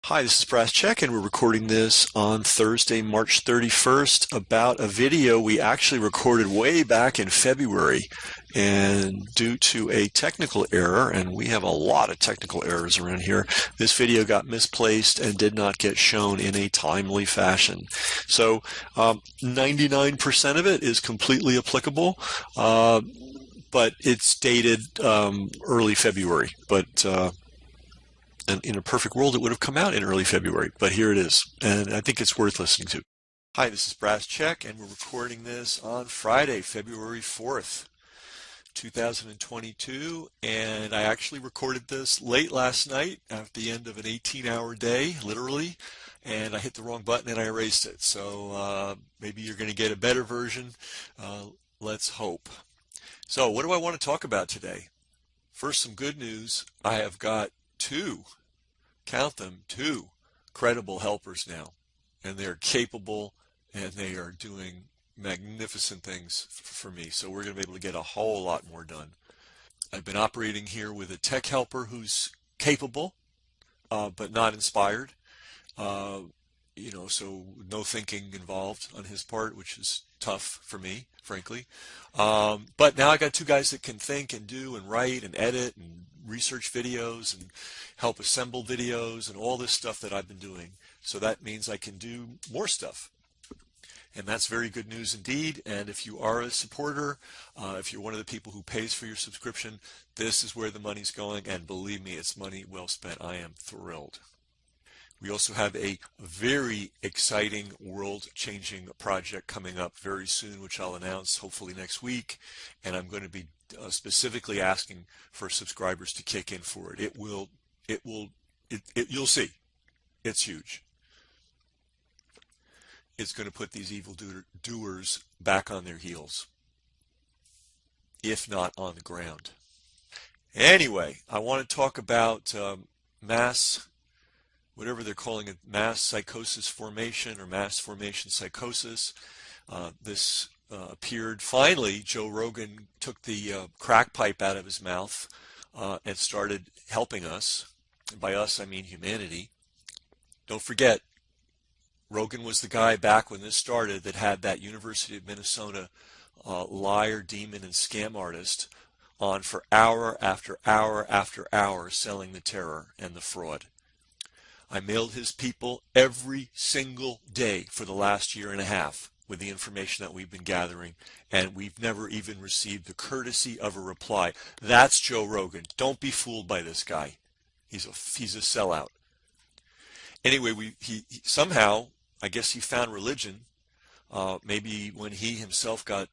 Hi, this is Brass Check, and we're recording this on Thursday, March 31st, about a video we actually recorded way back in February. And due to a technical error, and we have a lot of technical errors around here, this video got misplaced and did not get shown in a timely fashion. So 99% of it is completely applicable, but it's dated early February. And in a perfect world, it would have come out in early February, but here it is, and I think it's worth listening to. Hi, this is Brass Check, and we're recording this on Friday, February 4th, 2022, and I actually recorded this late last night at the end of an 18-hour day, literally, and I hit the wrong button and I erased it. So maybe you're going to get a better version. Let's hope. So what do I want to talk about today? First, some good news. I have got count them, two credible helpers now, and they're capable and they are doing magnificent things for me. So we're going to be able to get a whole lot more done. I've been operating here with a tech helper who's capable, but not inspired. So no thinking involved on his part, which is tough for me, frankly. But now I got two guys that can think and do and write and edit and research videos and help assemble videos and all this stuff that I've been doing. So that means I can do more stuff. And that's very good news indeed. And if you are a supporter, if you're one of the people who pays for your subscription, this is where the money's going. And believe me, it's money well spent. I am thrilled. We also have a very exciting world-changing project coming up very soon, which I'll announce hopefully next week. And I'm going to be specifically asking for subscribers to kick in for it. You'll see. It's huge. It's going to put these evil doers back on their heels, if not on the ground. Anyway, I want to talk about whatever they're calling it, mass psychosis formation or mass formation psychosis. This appeared. Finally, Joe Rogan took the crack pipe out of his mouth and started helping us. And by us, I mean humanity. Don't forget, Rogan was the guy back when this started that had that University of Minnesota liar, demon, and scam artist on for hour after hour after hour selling the terror and the fraud. I mailed his people every single day for the last year and a half with the information that we've been gathering, and we've never even received the courtesy of a reply. That's Joe Rogan. Don't be fooled by this guy. He's a sellout. Anyway, he somehow, I guess he found religion. Maybe when he himself got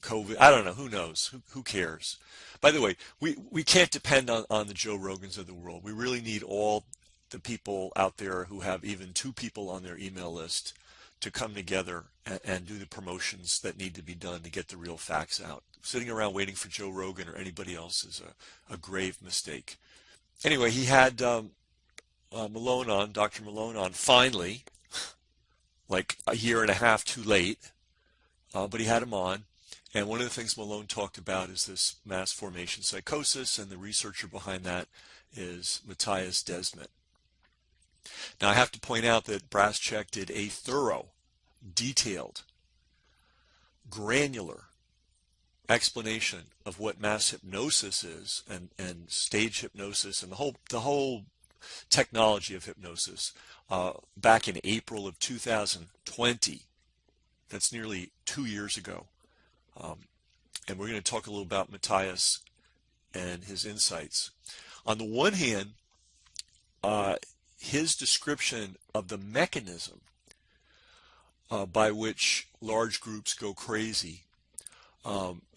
COVID. I don't know. Who knows? Who cares? By the way, we can't depend on the Joe Rogans of the world. We really need all the people out there who have even two people on their email list to come together and do the promotions that need to be done to get the real facts out. Sitting around waiting for Joe Rogan or anybody else is a grave mistake. Anyway, he had Dr. Malone on finally, like a year and a half too late, but he had him on. And one of the things Malone talked about is this mass formation psychosis, and the researcher behind that is Matthias Desmet. Now, I have to point out that Brass Check did a thorough, detailed, granular explanation of what mass hypnosis is and stage hypnosis and the whole technology of hypnosis back in April of 2020. That's nearly 2 years ago. And we're going to talk a little about Matthias and his insights. On the one hand, his description of the mechanism by which large groups go crazy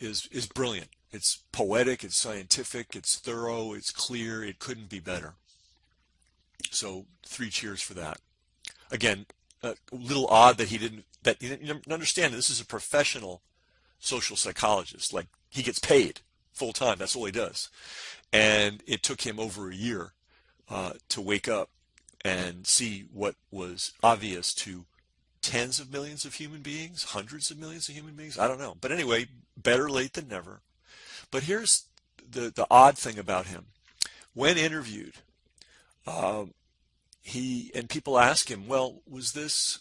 is brilliant. It's poetic, it's scientific, it's thorough, it's clear. It couldn't be better. So 3 cheers for that. Again, a little odd that he didn't understand. This is a professional social psychologist. Like, he gets paid full time. That's all he does. And it took him over a year to wake up and see what was obvious to tens of millions of human beings, hundreds of millions of human beings. I don't know. But anyway, better late than never. But here's the odd thing about him. When interviewed, Uh, and people ask him, well, was this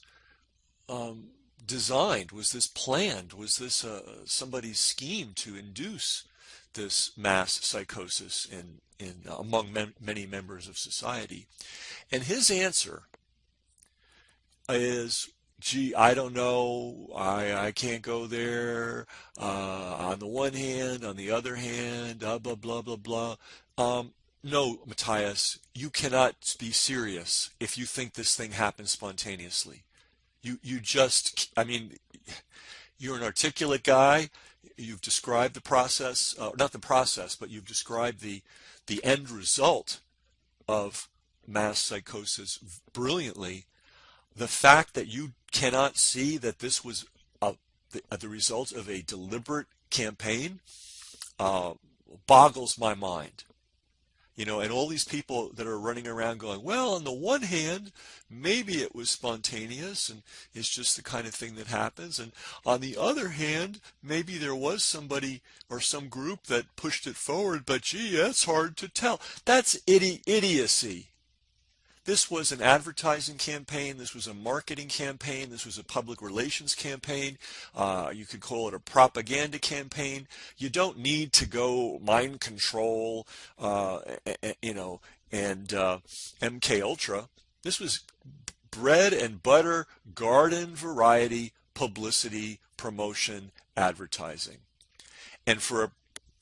um, designed? Was this planned? Was this somebody's scheme to induce this mass psychosis in among many members of society? And his answer is, gee, I don't know. I can't go there. On the one hand, on the other hand, blah, blah, blah, blah. No, Matthias, you cannot be serious if you think this thing happens spontaneously. You just, I mean, you're an articulate guy. You've described the process, not the process, but you've described the end result of mass psychosis brilliantly. The fact that you cannot see that this was the result of a deliberate campaign uh, boggles my mind. You know, and all these people that are running around going, well, on the one hand, maybe it was spontaneous and it's just the kind of thing that happens. And on the other hand, maybe there was somebody or some group that pushed it forward, but gee, that's hard to tell. That's idiocy. This was an advertising campaign. This was a marketing campaign. This was a public relations campaign. You could call it a propaganda campaign. You don't need to go mind control, you know, and MK Ultra. This was bread and butter, garden variety publicity, promotion, advertising. And for a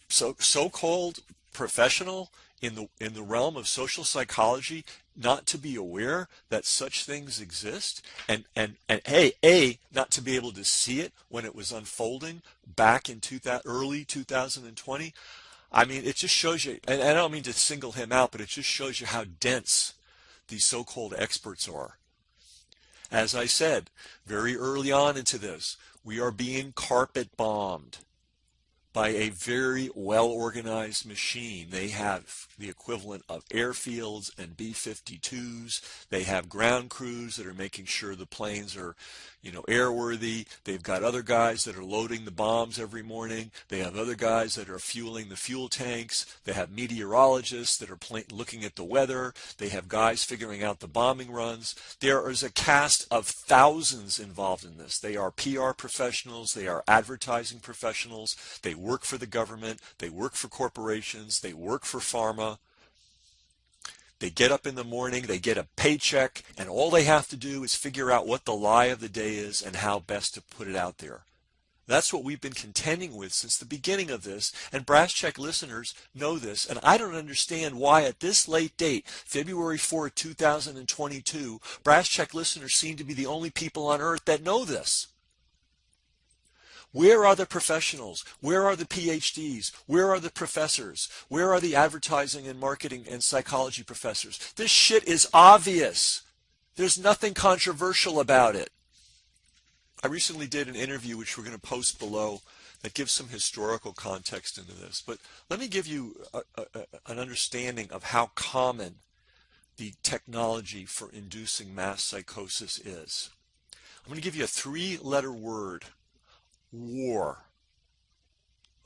so-called professional in the realm of social psychology not to be aware that such things exist and not to be able to see it when it was unfolding back in early 2020. I mean, it just shows you, and I don't mean to single him out, but it just shows you how dense these so-called experts are. As I said, very early on into this, we are being carpet bombed by a very well-organized machine. They have the equivalent of airfields and B-52s. They have ground crews that are making sure the planes are, you know, airworthy. They've got other guys that are loading the bombs every morning. They have other guys that are fueling the fuel tanks. They have meteorologists that are looking at the weather. They have guys figuring out the bombing runs. There is a cast of thousands involved in this. They are PR professionals. They are advertising professionals. They work for the government. They work for corporations. They work for pharma. They get up in the morning, they get a paycheck, and all they have to do is figure out what the lie of the day is and how best to put it out there. That's what we've been contending with since the beginning of this, and Brass Check listeners know this, and I don't understand why at this late date, February 4, 2022, Brass Check listeners seem to be the only people on earth that know this. Where are the professionals? Where are the PhDs? Where are the professors? Where are the advertising and marketing and psychology professors? This shit is obvious. There's nothing controversial about it. I recently did an interview, which we're going to post below, that gives some historical context into this. But let me give you an understanding of how common the technology for inducing mass psychosis is. I'm going to give you a three-letter word. War.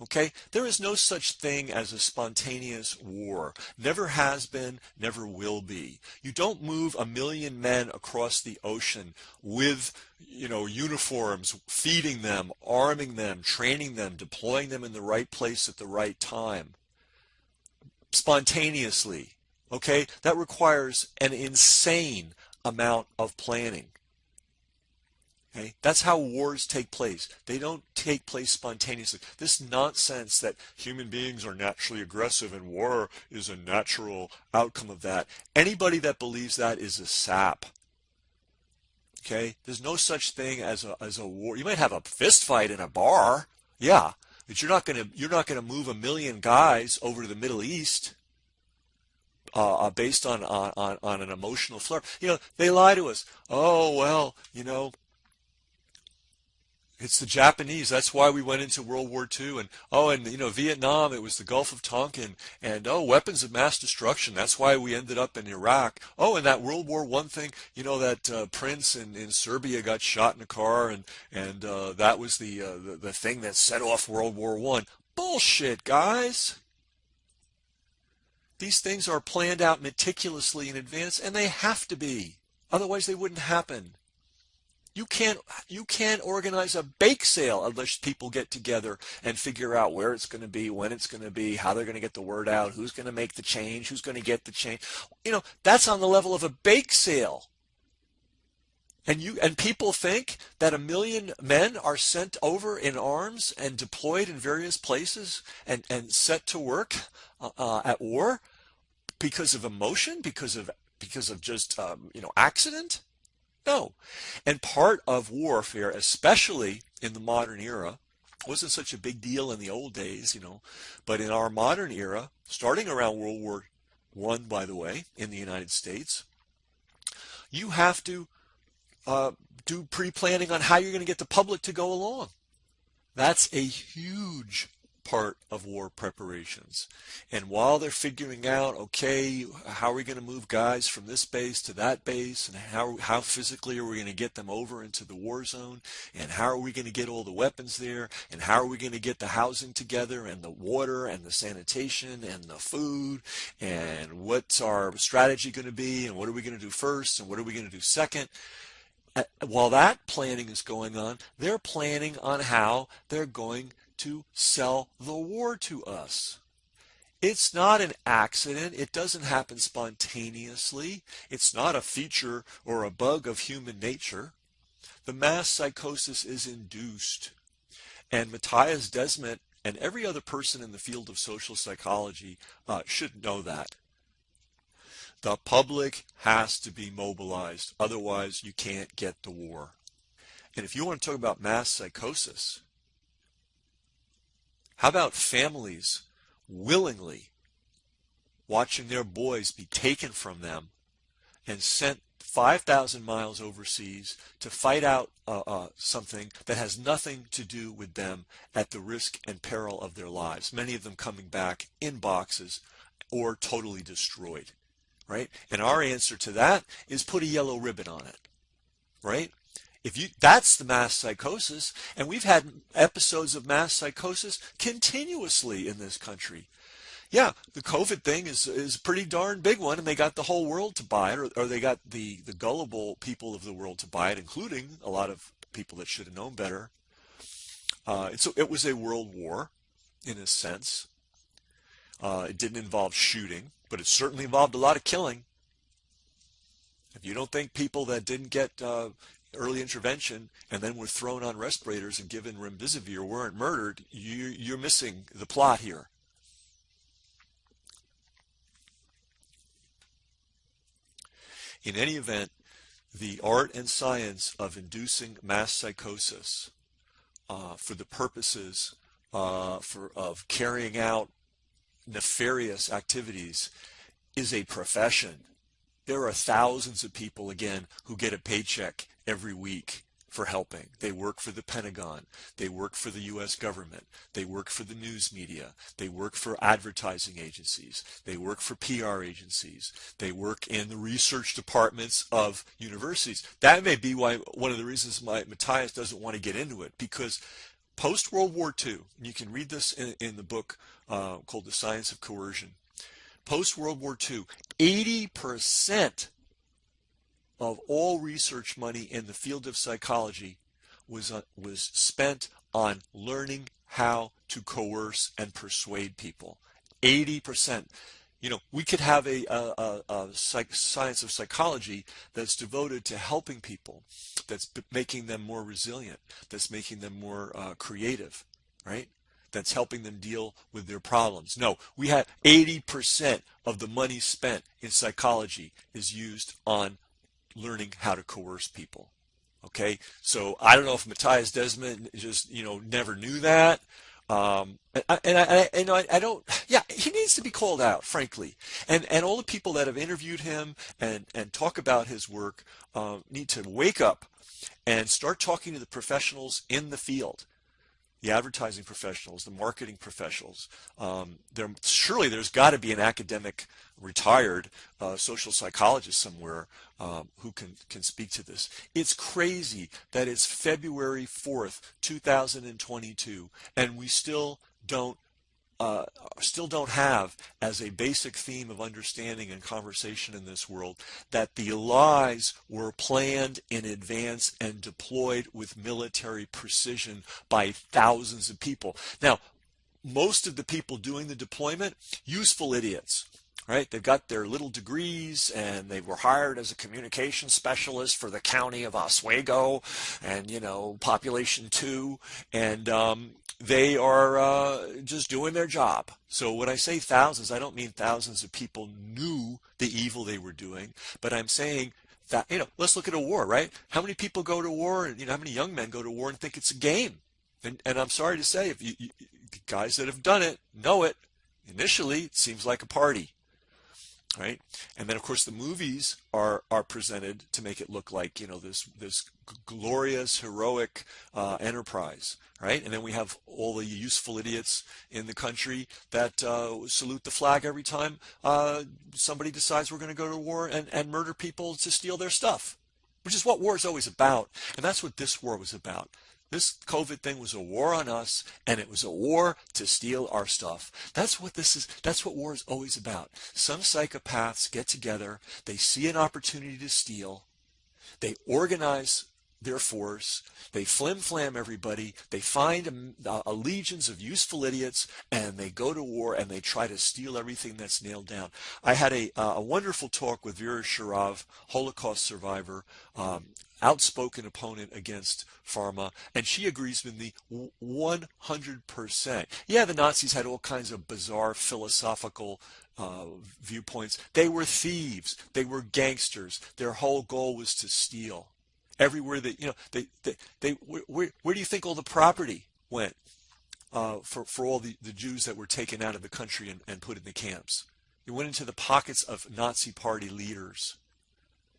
Okay? There is no such thing as a spontaneous war. Never has been, never will be. You don't move 1 million men across the ocean with, you know, uniforms, feeding them, arming them, training them, deploying them in the right place at the right time. Spontaneously. Okay? That requires an insane amount of planning. Okay? That's how wars take place. They don't take place spontaneously. This nonsense that human beings are naturally aggressive and war is a natural outcome of that. Anybody that believes that is a sap. Okay? There's no such thing as a war. You might have a fist fight in a bar, yeah, but you're not gonna move 1 million guys over to the Middle East. Based on an emotional flare. You know, they lie to us. Oh, well, you know, it's the Japanese. That's why we went into World War II. And you know, Vietnam, it was the Gulf of Tonkin. And weapons of mass destruction. That's why we ended up in Iraq. Oh, and that World War I thing, you know, that prince in Serbia got shot in a car, and that was the thing that set off World War I. Bullshit, guys. These things are planned out meticulously in advance, and they have to be. Otherwise, they wouldn't happen. You can't organize a bake sale unless people get together and figure out where it's going to be, when it's going to be, how they're going to get the word out, who's going to make the change, who's going to get the change. That's on the level of a bake sale. And people think that 1 million men are sent over in arms and deployed in various places and set to work at war because of emotion, because of just accident. No. And part of warfare, especially in the modern era, wasn't such a big deal in the old days, but in our modern era, starting around World War I, by the way, in the United States, you have to do pre-planning on how you're going to get the public to go along. That's a huge part of war preparations. And while they're figuring out, okay, how are we going to move guys from this base to that base, and how physically are we going to get them over into the war zone, and how are we going to get all the weapons there, and how are we going to get the housing together, and the water, and the sanitation, and the food, and what's our strategy going to be, and what are we going to do first, and what are we going to do second. While that planning is going on, they're planning on how they're going to sell the war to us. It's not an accident. It doesn't happen spontaneously. It's not a feature or a bug of human nature. The mass psychosis is induced. And Matthias Desmet and every other person in the field of social psychology should know that. The public has to be mobilized. Otherwise, you can't get the war. And if you want to talk about mass psychosis, how about families willingly watching their boys be taken from them and sent 5,000 miles overseas to fight out something that has nothing to do with them at the risk and peril of their lives, many of them coming back in boxes or totally destroyed, right? And our answer to that is put a yellow ribbon on it, right? That's the mass psychosis, and we've had episodes of mass psychosis continuously in this country. Yeah, the COVID thing is a pretty darn big one, and they got the whole world to buy it, or they got the gullible people of the world to buy it, including a lot of people that should have known better. It was a world war, in a sense. It didn't involve shooting, but it certainly involved a lot of killing. If you don't think people that didn't get early intervention and then were thrown on respirators and given remdesivir weren't murdered, you're missing the plot here. In any event, the art and science of inducing mass psychosis for the purposes of carrying out nefarious activities is a profession. There are thousands of people, again, who get a paycheck every week for helping. They work for the Pentagon. They work for the U.S. government. They work for the news media. They work for advertising agencies. They work for PR agencies. They work in the research departments of universities. That may be why one of the reasons why Matthias doesn't want to get into it, because post-World War II, and you can read this in the book called The Science of Coercion, post-World War II, 80% of all research money in the field of psychology was spent on learning how to coerce and persuade people. 80%. We could have a science of psychology that's devoted to helping people, that's making them more resilient, that's making them more creative, right? That's helping them deal with their problems. No, we had 80% of the money spent in psychology is used on learning how to coerce people. Okay, so I don't know if Matthias Desmet just never knew that. I don't. Yeah, he needs to be called out, frankly. And all the people that have interviewed him and talk about his work need to wake up and start talking to the professionals in the field. The advertising professionals, the marketing professionals. Surely there's got to be an academic retired social psychologist somewhere who can speak to this. It's crazy that it's February 4th, 2022, and we still don't still don't have as a basic theme of understanding and conversation in this world that the lies were planned in advance and deployed with military precision by thousands of people. Now, most of the people doing the deployment, useful idiots. Right? They've got their little degrees and they were hired as a communication specialist for the county of Oswego and, population 2. And they are just doing their job. So when I say thousands, I don't mean thousands of people knew the evil they were doing, but I'm saying that, let's look at a war, right? How many people go to war and, how many young men go to war and think it's a game? And I'm sorry to say, if the guys that have done it know it, initially it seems like a party. Right, and then of course the movies are presented to make it look like this glorious heroic enterprise, right? And then we have all the useful idiots in the country that salute the flag every time somebody decides we're going to go to war and murder people to steal their stuff, which is what war is always about, and that's what this war was about. This COVID thing was a war on us, and it was a war to steal our stuff. That's what this is. That's what war is always about. Some psychopaths get together, they see an opportunity to steal, they organize their force, they flim-flam everybody, they find a legions of useful idiots, and they go to war and they try to steal everything that's nailed down. I had a wonderful talk with Vera Sharav, Holocaust survivor, outspoken opponent against pharma, and she agrees with me 100%. Yeah, the Nazis had all kinds of bizarre philosophical viewpoints. They were thieves. They were gangsters. Their whole goal was to steal. Everywhere that where do you think all the property went for all the Jews that were taken out of the country and put in the camps? It went into the pockets of Nazi party leaders.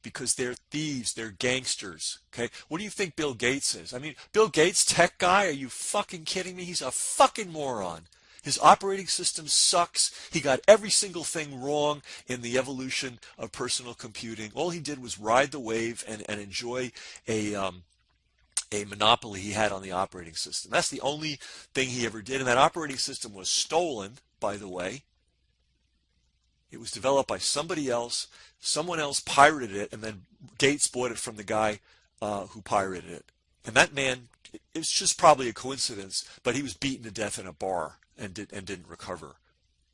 Because they're thieves, they're gangsters, okay? What do you think Bill Gates is? I mean, Bill Gates, tech guy, are you fucking kidding me? He's a fucking moron. His operating system sucks. He got every single thing wrong in the evolution of personal computing. All he did was ride the wave and enjoy a monopoly he had on the operating system. That's the only thing he ever did, and that operating system was stolen, by the way. It was developed by somebody else. Someone else pirated it, and then Gates bought it from the guy who pirated it. And that man, it's just probably a coincidence, but he was beaten to death in a bar and didn't recover.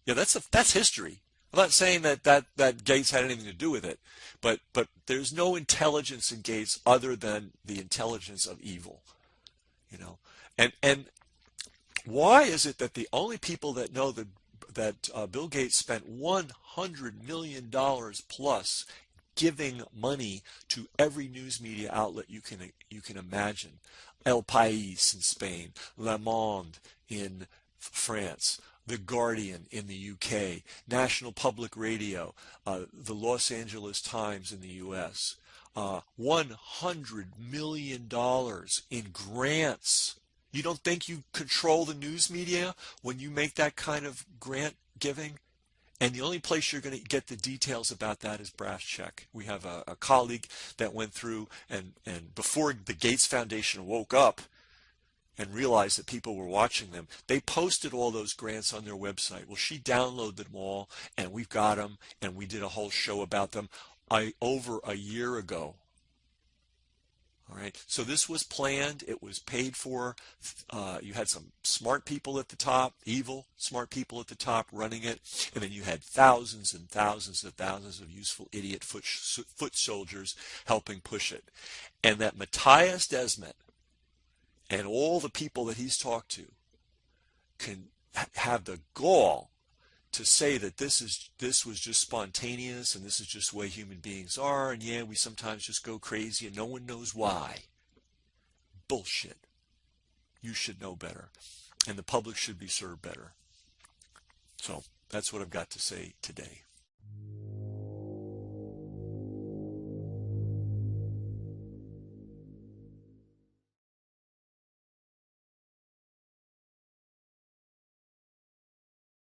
Yeah, that's history. I'm not saying that Gates had anything to do with it, but there's no intelligence in Gates other than the intelligence of evil, And why is it that the only people that know that Bill Gates spent $100 million plus giving money to every news media outlet you can imagine? El País in Spain, Le Monde in France, The Guardian in the UK, National Public Radio, the Los Angeles Times in the US, $100 million in grants. You don't think you control the news media when you make that kind of grant giving? And the only place you're going to get the details about that is Brass Check. We have a colleague that went through and before the Gates Foundation woke up and realized that people were watching them, they posted all those grants on their website. Well, she downloaded them all, and we've got them, and we did a whole show about them over a year ago. All right, so this was planned. It was paid for. You had some smart people at the top, evil smart people at the top running it, and then you had thousands and thousands and thousands of useful idiot foot soldiers helping push it. And that Matthias Desmet and all the people that he's talked to can have the gall to say that this was just spontaneous and this is just the way human beings are, and yeah, we sometimes just go crazy and no one knows why. Bullshit. You should know better, and the public should be served better. So that's what I've got to say today.